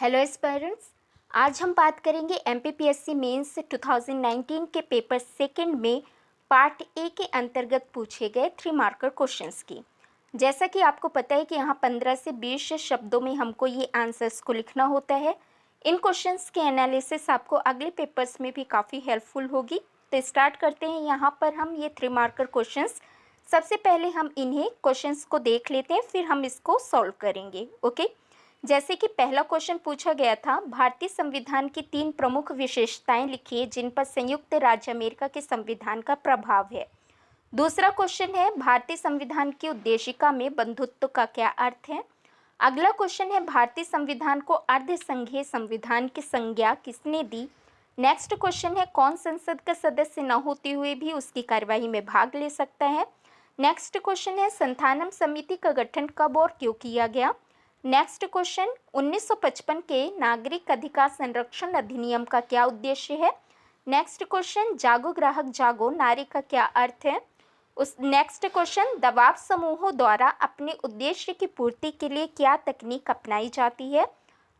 Hello aspirants. आज हम बात करेंगे एमपीपीएससी मेंस 2019 के पेपर सेकंड में पार्ट ए के अंतर्गत पूछे गए 3 मार्कर क्वेश्चंस की। जैसा कि आपको पता है कि यहाँ 15 से 20 शब्दों में हमको ये आंसर्स को लिखना होता है। इन क्वेश्चंस के एनालिसिस आपको अगले पेपर्स में भी काफ़ी हेल्पफुल होगी। तो स्टार्ट करते हैं। यहाँ पर हम ये 3 मार्कर क्वेश्चंस, सबसे पहले हम इन्हें क्वेश्चंस को देख लेते हैं, फिर हम इसको सॉल्व करेंगे। ओके, जैसे कि पहला क्वेश्चन पूछा गया था, भारतीय संविधान की 3 प्रमुख विशेषताएं लिखिए जिन पर संयुक्त राज्य अमेरिका के संविधान का प्रभाव है। दूसरा क्वेश्चन है, भारतीय संविधान की उद्देशिका में बंधुत्व का क्या अर्थ है। अगला क्वेश्चन है, भारतीय संविधान को अर्ध संघीय संविधान की संज्ञा किसने दी। नेक्स्ट क्वेश्चन है, कौन संसद का सदस्य न होते हुए भी उसकी कार्यवाही में भाग ले सकता है। नेक्स्ट क्वेश्चन है, संथानम समिति का गठन कब और क्यों किया गया। नेक्स्ट क्वेश्चन, 1955 के नागरिक अधिकार संरक्षण अधिनियम का क्या उद्देश्य है। नेक्स्ट क्वेश्चन, जागो ग्राहक जागो नारे का क्या अर्थ है। उस नेक्स्ट क्वेश्चन, दबाव समूहों द्वारा अपने उद्देश्य की पूर्ति के लिए क्या तकनीक अपनाई जाती है।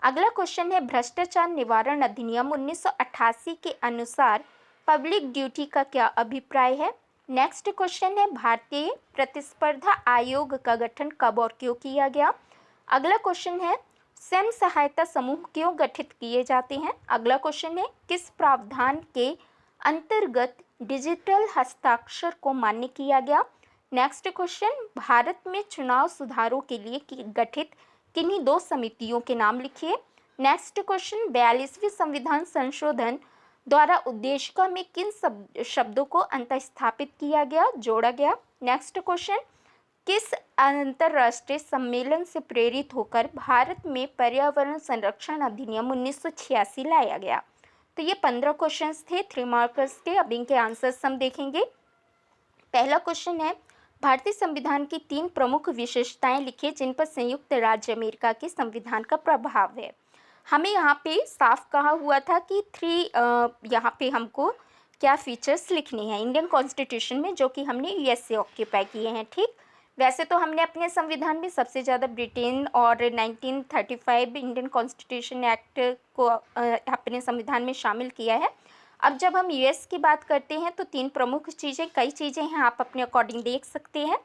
अगला क्वेश्चन है, भ्रष्टाचार निवारण अधिनियम 1988 के अनुसार पब्लिक ड्यूटी का क्या अभिप्राय है। नेक्स्ट क्वेश्चन है, भारतीय प्रतिस्पर्धा आयोग का गठन कब और क्यों किया गया। अगला क्वेश्चन है, स्वयं सहायता समूह क्यों गठित किए जाते हैं। अगला क्वेश्चन है, किस प्रावधान के अंतर्गत डिजिटल हस्ताक्षर को मान्य किया गया। नेक्स्ट क्वेश्चन, भारत में चुनाव सुधारों के लिए गठित किन्हीं 2 समितियों के नाम लिखिए। नेक्स्ट क्वेश्चन, 42वें संविधान संशोधन द्वारा उद्देशिका में किन शब्दों को अंतःस्थापित किया गया, जोड़ा गया। नेक्स्ट क्वेश्चन, किस अंतर्राष्ट्रीय सम्मेलन से प्रेरित होकर भारत में पर्यावरण संरक्षण अधिनियम 1986 लाया गया। तो ये 15 क्वेश्चंस थे 3 मार्कर्स के। अब इनके आंसर्स हम देखेंगे। पहला क्वेश्चन है, भारतीय संविधान की 3 प्रमुख विशेषताएं लिखिए जिन पर संयुक्त राज्य अमेरिका के संविधान का प्रभाव है। हमें यहाँ पे साफ कहा हुआ था कि 3 यहाँ पे हमको क्या फीचर्स लिखने हैं इंडियन कॉन्स्टिट्यूशन में, जो कि हमने यूएस से ऑक्यूपाई किए हैं। ठीक, वैसे तो हमने अपने संविधान में सबसे ज़्यादा ब्रिटेन और 1935 इंडियन कॉन्स्टिट्यूशन एक्ट को अपने संविधान में शामिल किया है। अब जब हम यूएस की बात करते हैं तो 3 प्रमुख चीज़ें, कई चीज़ें हैं, आप अपने अकॉर्डिंग देख सकते हैं।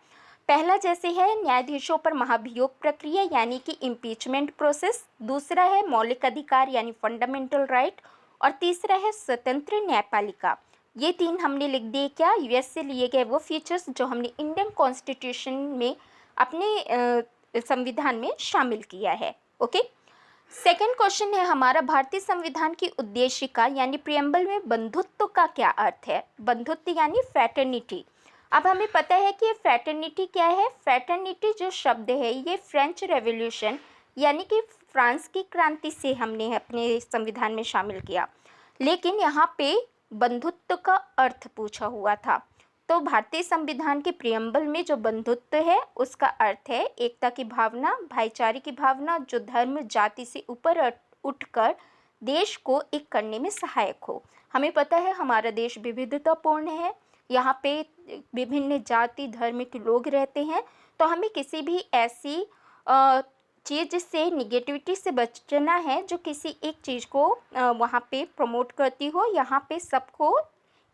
पहला जैसे है न्यायाधीशों पर महाभियोग प्रक्रिया यानी कि इम्पीचमेंट प्रोसेस। दूसरा है मौलिक अधिकार यानी फंडामेंटल राइट। और तीसरा है स्वतंत्र न्यायपालिका। ये 3 हमने लिख दिए क्या, यूएस से लिए गए वो फीचर्स जो हमने इंडियन कॉन्स्टिट्यूशन में अपने संविधान में शामिल किया है। ओके, सेकंड क्वेश्चन है हमारा, भारतीय संविधान की उद्देशिका यानी प्रियम्बल में बंधुत्व का क्या अर्थ है। बंधुत्व यानी फ्रैटर्निटी। अब हमें पता है कि फ्रैटर्निटी क्या है। फ्रैटर्निटी जो शब्द है ये फ्रेंच रेवोल्यूशन यानी कि फ्रांस की क्रांति से हमने अपने संविधान में शामिल किया, लेकिन यहाँ पे बंधुत्व का अर्थ पूछा हुआ था। तो भारतीय संविधान के प्रियम्बल में जो बंधुत्व है उसका अर्थ है एकता की भावना, भाईचारे की भावना, जो धर्म जाति से ऊपर उठकर देश को एक करने में सहायक हो। हमें पता है हमारा देश विविधतापूर्ण है, यहाँ पे विभिन्न जाति धर्म के लोग रहते हैं। तो हमें किसी भी ऐसी चीज़ से, निगेटिविटी से बचना है जो किसी एक चीज़ को वहाँ पे प्रमोट करती हो। यहाँ पे सबको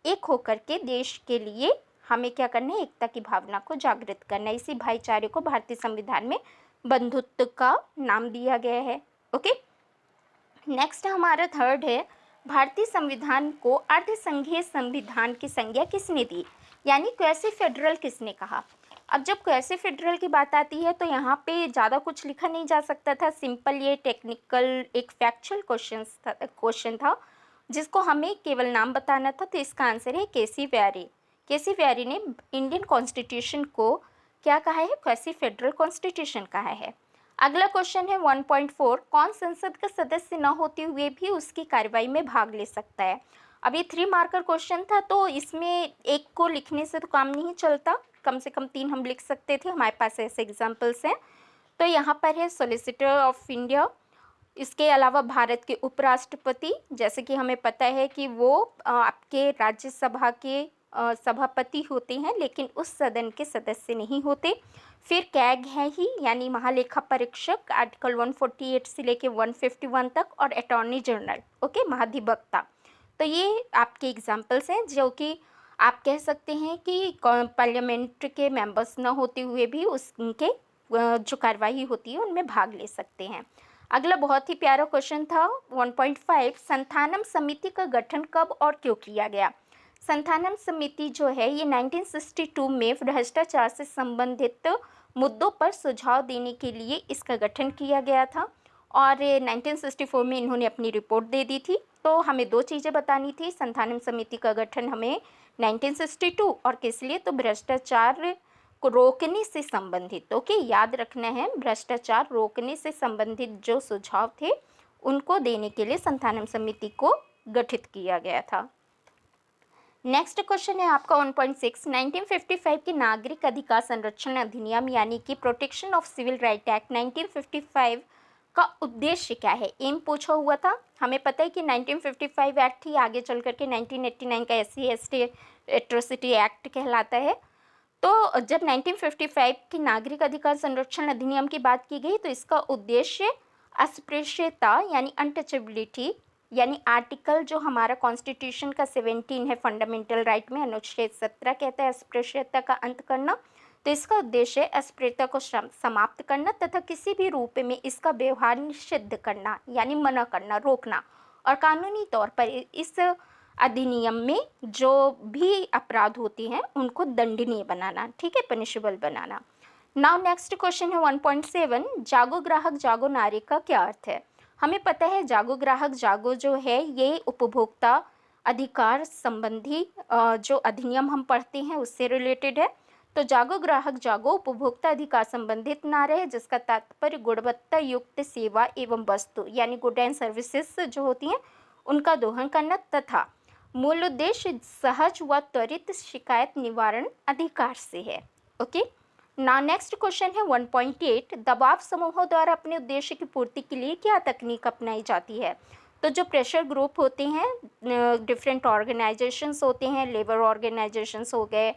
एक होकर के देश के लिए हमें क्या करना है, एकता की भावना को जागृत करना है। इसी भाईचारे को भारतीय संविधान में बंधुत्व का नाम दिया गया है। ओके, नेक्स्ट हमारा थर्ड है, भारतीय संविधान को अर्ध संघीय संविधान की संज्ञा किसने दी, यानी क्वासी फेडरल किसने कहा। अब जब क्वासी फेडरल की बात आती है तो यहाँ पे ज़्यादा कुछ लिखा नहीं जा सकता था। सिंपल ये टेक्निकल एक फैक्चुअल क्वेश्चन था जिसको हमें केवल नाम बताना था। तो इसका आंसर है केसी व्यारी। केसी व्यारी ने इंडियन कॉन्स्टिट्यूशन को क्या कहा है, क्वासी फेडरल कॉन्स्टिट्यूशन कहा है। अगला क्वेश्चन है 1.4, कौन संसद का सदस्य न होते हुए भी उसकी कार्यवाही में भाग ले सकता है। अब ये 3 मार्कर क्वेश्चन था तो इसमें एक को लिखने से तो काम नहीं चलता, कम से कम 3 हम लिख सकते थे, हमारे पास ऐसे एग्जाम्पल्स हैं। तो यहाँ पर है सॉलिसिटर ऑफ इंडिया, इसके अलावा भारत के उपराष्ट्रपति, जैसे कि हमें पता है कि वो आपके राज्यसभा के सभापति होते हैं लेकिन उस सदन के सदस्य नहीं होते। फिर कैग है ही यानी महालेखा परीक्षक आर्टिकल 148 से लेके 151 तक, और अटॉर्नी जनरल ओके महाधिवक्ता। तो ये आपके एग्जाम्पल्स हैं जो कि आप कह सकते हैं कि पार्लियामेंट के मेंबर्स न होते हुए भी उनके जो कार्यवाही होती है उनमें भाग ले सकते हैं। अगला बहुत ही प्यारा क्वेश्चन था 1.5, संथानम समिति का गठन कब और क्यों किया गया। संथानम समिति जो है ये 1962 में भ्रष्टाचार से संबंधित मुद्दों पर सुझाव देने के लिए इसका गठन किया गया था, और 1964 में इन्होंने अपनी रिपोर्ट दे दी थी। तो हमें दो चीज़ें बतानी थी, संथानम समिति का गठन हमें 1962 और किस लिए, तो भ्रष्टाचार को रोकने से संबंधित। ओके, याद रखना है, भ्रष्टाचार रोकने से संबंधित जो सुझाव थे उनको देने के लिए संथानम समिति को गठित किया गया था। नेक्स्ट क्वेश्चन है आपका 1.6, 1955 के नागरिक अधिकार संरक्षण अधिनियम यानी कि protection of civil right act 1955 का उद्देश्य क्या है, एम पूछा हुआ था। हमें पता है कि 1955 एक्ट ही आगे चल करके 1989 का SC/ST एट्रोसिटी एक्ट कहलाता है। तो जब 1955 की नागरिक अधिकार संरक्षण अधिनियम की बात की गई तो इसका उद्देश्य अस्पृश्यता यानी अनटचेबिलिटी, यानी आर्टिकल जो हमारा कॉन्स्टिट्यूशन का 17 है फंडामेंटल राइट में, अनुच्छेद 17 कहता है अस्पृश्यता का अंत करना। तो इसका उद्देश्य अस्पृश्यता को समाप्त करना तथा किसी भी रूप में इसका व्यवहार निषिद्ध करना यानी मना करना, रोकना, और कानूनी तौर पर इस अधिनियम में जो भी अपराध होते हैं उनको दंडनीय बनाना, ठीक है, पनिशेबल बनाना। नाउ नेक्स्ट क्वेश्चन है 1.7, जागो ग्राहक जागो नारी का क्या अर्थ है। हमें पता है जागो ग्राहक जागो जो है ये उपभोक्ता अधिकार संबंधी जो अधिनियम हम पढ़ते हैं उससे रिलेटेड है। तो जागो ग्राहक जागो उपभोक्ता अधिकार संबंधित नारे है जिसका तात्पर्य गुणवत्ता युक्त सेवा एवं वस्तु यानी गुड एंड सर्विसेज जो होती हैं उनका दोहन करना तथा मूल उद्देश्य सहज व त्वरित शिकायत निवारण अधिकार से है। ओके, ना नेक्स्ट क्वेश्चन है 1.8, दबाव समूहों द्वारा अपने उद्देश्य की पूर्ति के लिए क्या तकनीक अपनाई जाती है। तो जो प्रेशर ग्रुप होते हैं, डिफरेंट ऑर्गेनाइजेशंस होते हैं, लेबर ऑर्गेनाइजेशंस हो गए,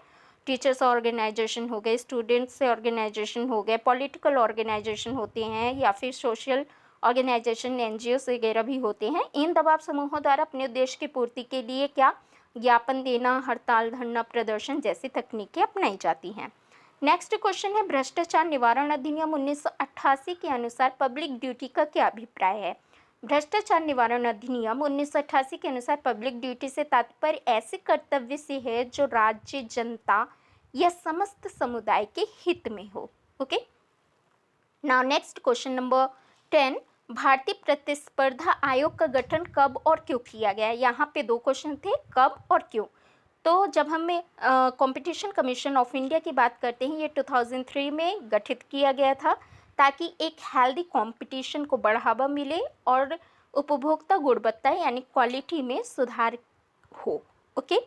टीचर्स ऑर्गेनाइजेशन हो गए, स्टूडेंट्स ऑर्गेनाइजेशन हो गए, पॉलिटिकल ऑर्गेनाइजेशन होते हैं या फिर सोशल ऑर्गेनाइजेशन NGOs वगैरह भी होते हैं। इन दबाव समूहों द्वारा अपने उद्देश्य की पूर्ति के लिए क्या ज्ञापन देना, हड़ताल, धरना प्रदर्शन जैसी तकनीकें अपनाई जाती हैं। नेक्स्ट क्वेश्चन है भ्रष्टाचार निवारण अधिनियम 1988 के अनुसार पब्लिक ड्यूटी का क्या अभिप्राय है। भ्रष्टाचार निवारण अधिनियम 1988 के अनुसार पब्लिक ड्यूटी से तात्पर्य ऐसे कर्तव्य से है जो राज्य, जनता या समस्त समुदाय के हित में हो। Okay, now next question number 10, भारतीय प्रतिस्पर्धा आयोग का गठन कब और क्यों किया गया। यहाँ पे दो क्वेश्चन थे, कब और क्यों। तो जब हमें कंपटीशन कमीशन ऑफ इंडिया की बात करते हैं, ये 2003 में गठित किया गया था ताकि एक हेल्दी कंपटीशन को बढ़ावा मिले और उपभोक्ता गुणवत्ता यानी क्वालिटी में सुधार हो। Okay,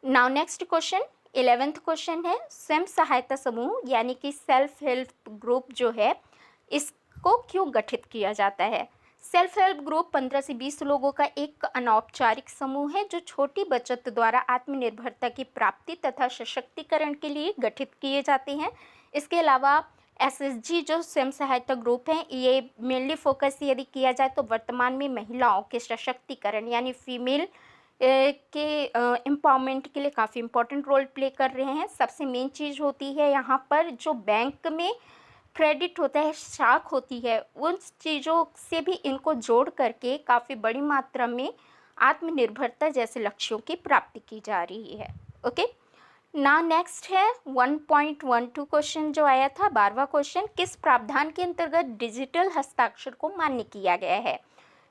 now next question 11th question है स्वयं सहायता समूह यानी कि सेल्फ हेल्प ग्रुप जो है इसको क्यों गठित किया जाता है। सेल्फ हेल्प ग्रुप 15 से 20 लोगों का एक अनौपचारिक समूह है जो छोटी बचत द्वारा आत्मनिर्भरता की प्राप्ति तथा सशक्तिकरण के लिए गठित किए जाते हैं। इसके अलावा SSG जो स्वयं सहायता ग्रुप हैं ये मेनली फोकस यदि किया जाए तो वर्तमान में महिलाओं के सशक्तिकरण यानी फीमेल के एम्पावरमेंट के लिए काफ़ी इम्पोर्टेंट रोल प्ले कर रहे हैं। सबसे मेन चीज़ होती है यहाँ पर जो बैंक में क्रेडिट होता है, शाख होती है, उन चीज़ों से भी इनको जोड़ करके काफ़ी बड़ी मात्रा में आत्मनिर्भरता जैसे लक्ष्यों की प्राप्ति की जा रही है। ओके, ना नेक्स्ट है 1.12 क्वेश्चन जो आया था 12वां क्वेश्चन, किस प्रावधान के अंतर्गत डिजिटल हस्ताक्षर को मान्य किया गया है।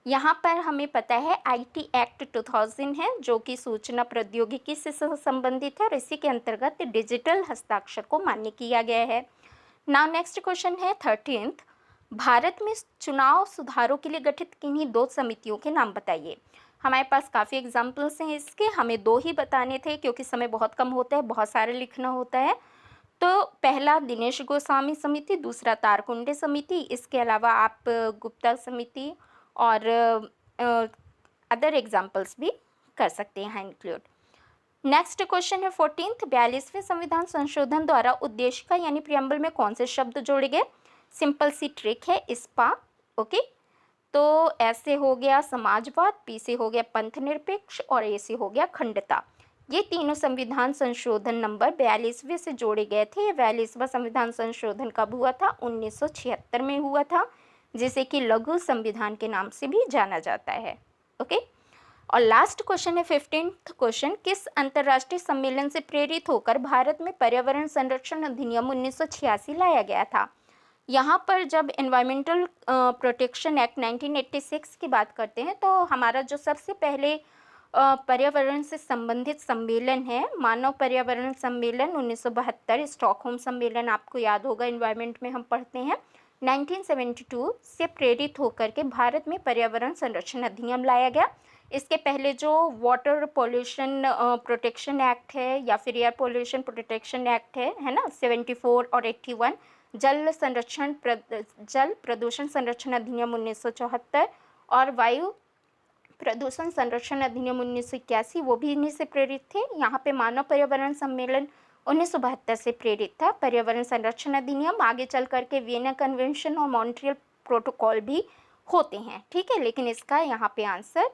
यहाँ पर हमें पता है IT एक्ट 2000 है जो कि सूचना प्रौद्योगिकी से संबंधित है और इसी के अंतर्गत डिजिटल हस्ताक्षर को मान्य किया गया है। नाउ नेक्स्ट क्वेश्चन है 13th, भारत में चुनाव सुधारों के लिए गठित किन्हीं दो समितियों के नाम बताइए। हमारे पास काफ़ी एग्जाम्पल्स हैं इसके, हमें दो ही बताने थे क्योंकि समय बहुत कम होता है, बहुत सारे लिखना होता है। तो पहला दिनेश गोस्वामी समिति, दूसरा तारकुंडे समिति, इसके अलावा आप गुप्ता समिति और अदर एग्जाम्पल्स भी कर सकते हैं इंक्लूड। नेक्स्ट क्वेश्चन है 14th, 42वें संविधान संशोधन द्वारा उद्देश्य का यानी प्रियम्बल में कौन से शब्द जोड़े गए? सिंपल सी ट्रिक है इस्पा। ओके, तो ऐसे हो गया समाजवाद, पी से हो गया पंथ निरपेक्ष और ए से हो गया खंडता। ये तीनों संविधान संशोधन नंबर 42वें से जोड़े गए थे। 42वां संविधान संशोधन कब हुआ था? 1976 में हुआ था, जिसे कि लघु संविधान के नाम से भी जाना जाता है। ओके, और लास्ट क्वेश्चन है 15th क्वेश्चन, किस अंतर्राष्ट्रीय सम्मेलन से प्रेरित होकर भारत में पर्यावरण संरक्षण अधिनियम 1986 लाया गया था? यहाँ पर जब एनवायरमेंटल प्रोटेक्शन एक्ट 1986 की बात करते हैं तो हमारा जो सबसे पहले पर्यावरण से संबंधित सम्मेलन है मानव पर्यावरण सम्मेलन 1972, स्टॉकहोम सम्मेलन आपको याद होगा, एनवायरमेंट में हम पढ़ते हैं। 1972 से प्रेरित होकर के भारत में पर्यावरण संरक्षण अधिनियम लाया गया। इसके पहले जो वाटर पोल्यूशन प्रोटेक्शन एक्ट है या फिर एयर पोल्यूशन प्रोटेक्शन एक्ट है ना, 74 और 81, जल प्रदूषण संरक्षण अधिनियम 1974 और वायु प्रदूषण संरक्षण अधिनियम 1981, वो भी इन्हीं से प्रेरित थे। यहाँ पे मानव पर्यावरण सम्मेलन 1972 से प्रेरित था। पर्यावरण संरक्षण अधिनियम आगे चल करके वियना कन्वेंशन और मॉन्ट्रियल प्रोटोकॉल भी होते हैं, ठीक है, लेकिन इसका यहाँ पे आंसर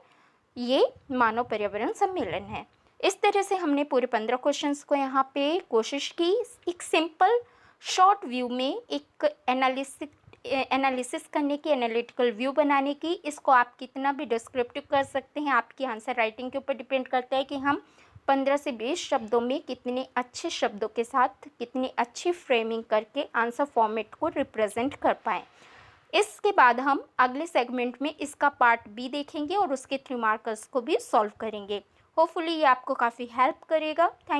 ये मानव पर्यावरण सम्मेलन है। इस तरह से हमने पूरे 15 क्वेश्चंस को यहाँ पे कोशिश की एक सिंपल शॉर्ट व्यू में एक एनालिसिस करने की, एनालिटिकल व्यू बनाने की। इसको आप कितना भी डिस्क्रिप्टिव कर सकते हैं, आपकी आंसर राइटिंग के ऊपर डिपेंड करता है कि हम 15 से 20 शब्दों में कितने अच्छे शब्दों के साथ कितनी अच्छी फ्रेमिंग करके आंसर फॉर्मेट को रिप्रेजेंट कर पाएँ। इसके बाद हम अगले सेगमेंट में इसका पार्ट बी देखेंगे और उसके 3 मार्कर्स को भी सॉल्व करेंगे। होपफुली ये आपको काफ़ी हेल्प करेगा। थैंक